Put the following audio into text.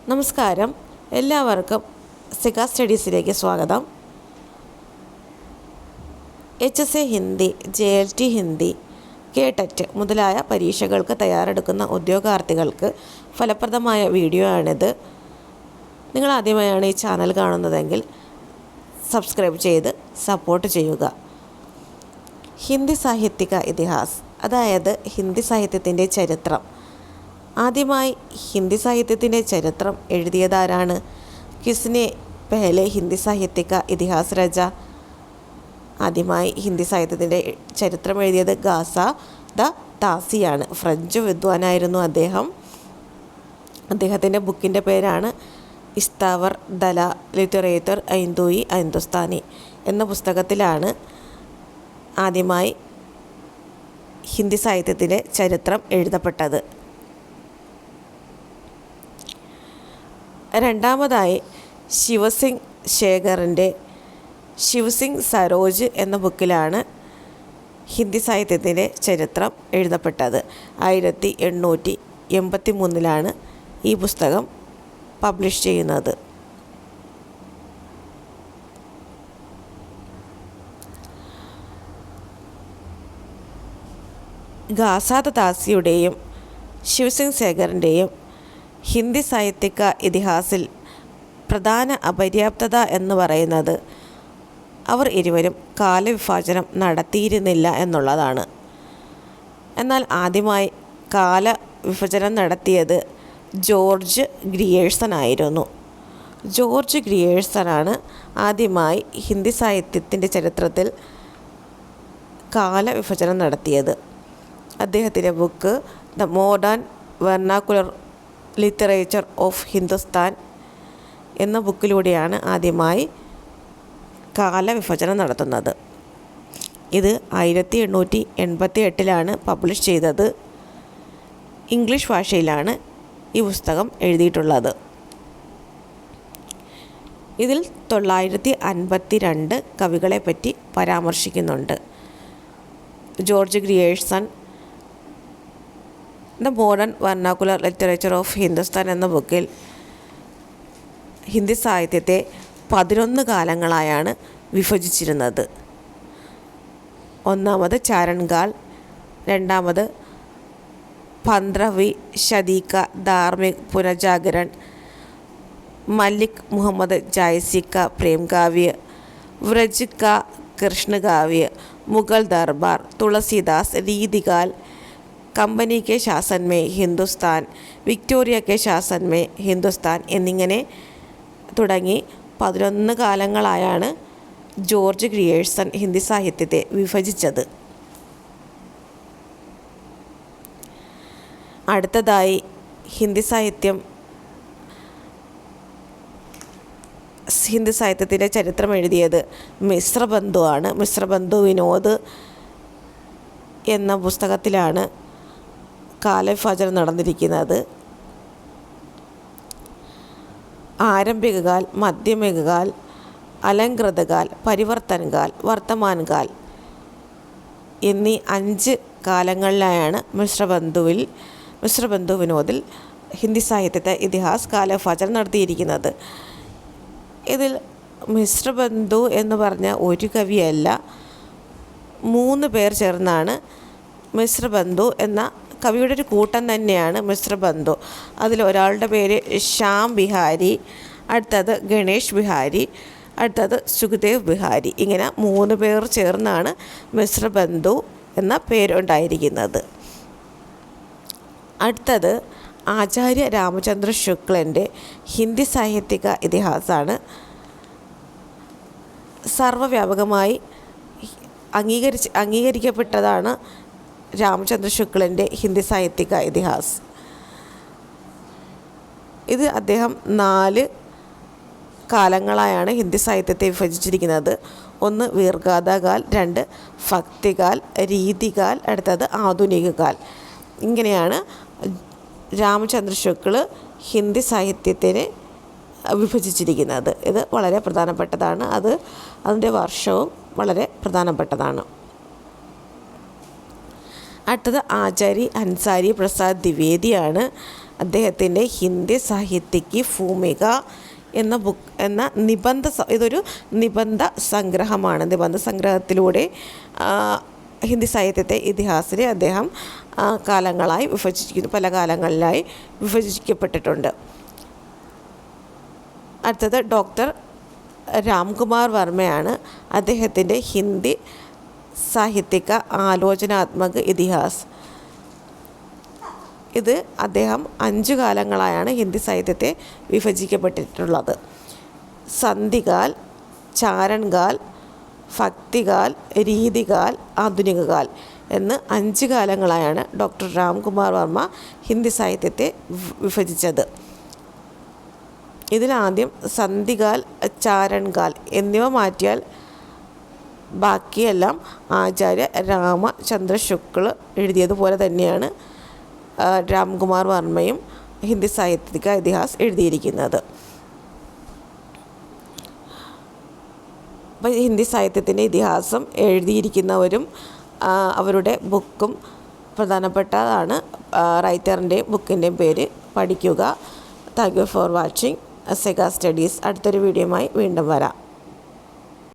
നമസ്കാരം, എല്ലാവർക്കും സിക സ്റ്റഡീസിലേക്ക് സ്വാഗതം. HSA ഹിന്ദി, JLT ഹിന്ദി, കേട്ടറ്റ് മുതലായ പരീക്ഷകൾക്ക് തയ്യാറെടുക്കുന്ന ഉദ്യോഗാർത്ഥികൾക്ക് ഫലപ്രദമായ വീഡിയോ ആണിത്. നിങ്ങൾ ആദ്യമായാണ് ഈ ചാനൽ കാണുന്നതെങ്കിൽ സബ്സ്ക്രൈബ് ചെയ്ത് സപ്പോർട്ട് ചെയ്യുക. ഹിന്ദി സാഹിത്യക ഇതിഹാസ്, അതായത് ഹിന്ദി സാഹിത്യത്തിൻ്റെ ചരിത്രം. ആദ്യമായി ഹിന്ദി സാഹിത്യത്തിൻ്റെ ചരിത്രം എഴുതിയതാരാണ്? കിസ്നെ പെഹലെ ഹിന്ദി സാഹിത്യക ഇതിഹാസ് രച? ആദ്യമായി ഹിന്ദി സാഹിത്യത്തിൻ്റെ ചരിത്രം എഴുതിയത് ഗാസ ദ താസിയാണ്. ഫ്രഞ്ച് വിദ്വാനായിരുന്നു അദ്ദേഹം. അദ്ദേഹത്തിൻ്റെ ബുക്കിൻ്റെ പേരാണ് ഇസ്താവർ ദല ലിറ്ററേച്ചർ ഐന്ദുയി ഹിന്ദുസ്ഥാനി എന്ന പുസ്തകത്തിലാണ് ആദ്യമായി ഹിന്ദി സാഹിത്യത്തിൻ്റെ ചരിത്രം എഴുതപ്പെട്ടത്. രണ്ടാമതായി ശിവസിംഗ് ശേഖറിൻ്റെ ശിവസിംഗ് സരോജ് എന്ന ബുക്കിലാണ് ഹിന്ദി സാഹിത്യത്തിൻ്റെ ചരിത്രം എഴുതപ്പെട്ടത്. 1883 ഈ പുസ്തകം പബ്ലിഷ് ചെയ്യുന്നത്. ഗാസാദ താസിയുടെയും ശിവസിംഗ് ശേഖറിൻ്റെയും ഹിന്ദി സാഹിത്യക ഇതിഹാസിൽ പ്രധാന അപര്യാപ്തത എന്ന് പറയുന്നത് അവർ ഇരുവരും കാലവിഭാജനം നടത്തിയിരുന്നില്ല എന്നുള്ളതാണ്. എന്നാൽ ആദ്യമായി കാലവിഭജനം നടത്തിയത് ജോർജ് ഗ്രിയേഴ്സൺ ആയിരുന്നു. ജോർജ് ഗ്രിയേഴ്സണാണ് ആദ്യമായി ഹിന്ദി സാഹിത്യത്തിൻ്റെ ചരിത്രത്തിൽ കാലവിഭജനം നടത്തിയത്. അദ്ദേഹത്തിൻ്റെ book the modern vernacular literature of Hindustan എന്ന ബുക്കിലൂടെയാണ് ആദ്യമായി കാലവിഭജനം നടത്തുന്നത്. ഇത് 1888 പബ്ലിഷ് ചെയ്തത്. ഇംഗ്ലീഷ് ഭാഷയിലാണ് ഈ പുസ്തകം എഴുതിയിട്ടുള്ളത്. ഇതിൽ 952 കവികളെ പറ്റി പരാമർശിക്കുന്നുണ്ട്. George Grierson the modern vernacular literature of Hindustan എന്ന ബുക്കിൽ ഹിന്ദി സാഹിത്യത്തെ 11 കാലങ്ങളായാണ് വിഭജിച്ചിരുന്നത്. ഒന്നാമത് ചരൺകാൽ, രണ്ടാമത് 15वीं शदी का धार्मिक पुनर्जागरण, मलिक मुहम्मद जायसी का प्रेम काव्य, व्रज का कृष्ण काव्य, मुगल दरबार, तुलसीदास, रीतिकाल, कंपनी के शासन में हिंदुस्तान, विक्टोरिയ के शासन में हिंदुस्तान എന്നിങ്ങനെ തുടങ്ങി 11 കാലങ്ങളായാണ് ജോർജ് ഗ്രിയേഴ്സൺ ഹിന്ദി സാഹിത്യത്തെ വിഭജിച്ചത്. അടുത്തതായി ഹിന്ദി സാഹിത്യത്തിൻ്റെ ചരിത്രം എഴുതിയത് മിശ്രബന്ധു ആണ്. മിശ്രബന്ധു വിനോദ് എന്ന പുസ്തകത്തിലാണ് കാലവിഭാജനം നടന്നിരിക്കുന്നത്. ആരംഭികകാൽ, മധ്യമയുഗകാൽ, അലങ്കൃതകാൽ, പരിവർത്തൻകാൽ, വർത്തമാൻകാൽ എന്നീ 5 കാലങ്ങളിലായാണ് മിശ്രബന്ധു വിനോദിൽ ഹിന്ദി സാഹിത്യത്തെ ഇതിഹാസ് കാലവിഭാജനം നടത്തിയിരിക്കുന്നത്. ഇതിൽ മിശ്രബന്ധു എന്ന് പറഞ്ഞ ഒരു കവിയല്ല, 3 പേർ ചേർന്നാണ് മിശ്രബന്ധു എന്ന കവിയുടെ ഒരു കൂട്ടം തന്നെയാണ് മിശ്രബന്ധു. അതിലൊരാളുടെ പേര് ശ്യാം ബിഹാരി, അടുത്തത് ഗണേഷ് ബിഹാരി, അടുത്തത് സുഖദേവ് ബിഹാരി. ഇങ്ങനെ 3 പേർ ചേർന്നാണ് മിശ്രബന്ധു എന്ന പേരുണ്ടായിരിക്കുന്നത്. അടുത്തത് ആചാര്യ രാമചന്ദ്ര ശുക്ലൻ്റെ ഹിന്ദി സാഹിത്യക ഇതിഹാസാണ്. സർവ്വവ്യാപകമായി അംഗീകരിക്കപ്പെട്ടതാണ് രാമചന്ദ്ര ശുക്ലൻ്റെ ഹിന്ദി സാഹിത്യക ഇതിഹാസ്. ഇത് അദ്ദേഹം 4 കാലങ്ങളായാണ് ഹിന്ദി സാഹിത്യത്തെ വിഭജിച്ചിരിക്കുന്നത്. 1 വീർഗാഥാകാൽ, 2 ഭക്തികാൽ, രീതികാൽ, അടുത്തത് ആധുനികകാൽ. ഇങ്ങനെയാണ് രാമചന്ദ്ര ശുക്ല് ഹിന്ദി സാഹിത്യത്തിനെ വിഭജിച്ചിരിക്കുന്നത്. ഇത് വളരെ പ്രധാനപ്പെട്ടതാണ്. അതിൻ്റെ വർഷവും വളരെ പ്രധാനപ്പെട്ടതാണ്. അടുത്തത് ആചാര്യ ഹൻസാരി പ്രസാദ് ദ്വിവേദിയാണ്. അദ്ദേഹത്തിൻ്റെ ഹിന്ദി സാഹിത്യക്ക് ഭൂമിക എന്ന ഇതൊരു നിബന്ധ സംഗ്രഹമാണ്. നിബന്ധ സംഗ്രഹത്തിലൂടെ ഹിന്ദി സാഹിത്യത്തെ ഇതിഹാസത്തെ അദ്ദേഹം കാലങ്ങളായി പല കാലങ്ങളിലായി വിഭജിക്കപ്പെട്ടിട്ടുണ്ട്. അടുത്തത് ഡോക്ടർ രാംകുമാർ വർമ്മയാണ്. അദ്ദേഹത്തിൻ്റെ ഹിന്ദി സാഹിത്യക ആലോചനാത്മക ഇതിഹാസ്. ഇത് അദ്ദേഹം 5 കാലങ്ങളായാണ് ഹിന്ദി സാഹിത്യത്തെ വിഭജിക്കപ്പെട്ടിട്ടുള്ളത്. സന്ധികാൽ, ചാരൺകാൽ, ഭക്തികാൽ, രീതികാൽ, ആധുനികകാൽ എന്ന് 5 കാലങ്ങളായാണ് ഡോക്ടർ രാംകുമാർ വർമ്മ ഹിന്ദി സാഹിത്യത്തെ വിഭജിച്ചത്. ഇതിലാദ്യം സന്ധികാൽ, ചാരൺകാൽ എന്നിവ മാറ്റിയാൽ ബാക്കിയെല്ലാം ആചാര്യ രാമചന്ദ്ര ശുക്ൽ എഴുതിയതുപോലെ തന്നെയാണ് രാംകുമാർ വർമ്മയും ഹിന്ദി സാഹിത്യക ഇതിഹാസ് എഴുതിയിരിക്കുന്നത്. അപ്പോൾ ഹിന്ദി സാഹിത്യത്തിൻ്റെ ഇതിഹാസം എഴുതിയിരിക്കുന്നവരും അവരുടെ ബുക്കും പ്രധാനപ്പെട്ടതാണ്. റൈറ്ററിൻ്റെയും ബുക്കിൻ്റെയും പേര് പഠിക്കുക. Thank you for watching Sega studies. അടുത്തൊരു വീഡിയോയുമായി വീണ്ടും വരാം.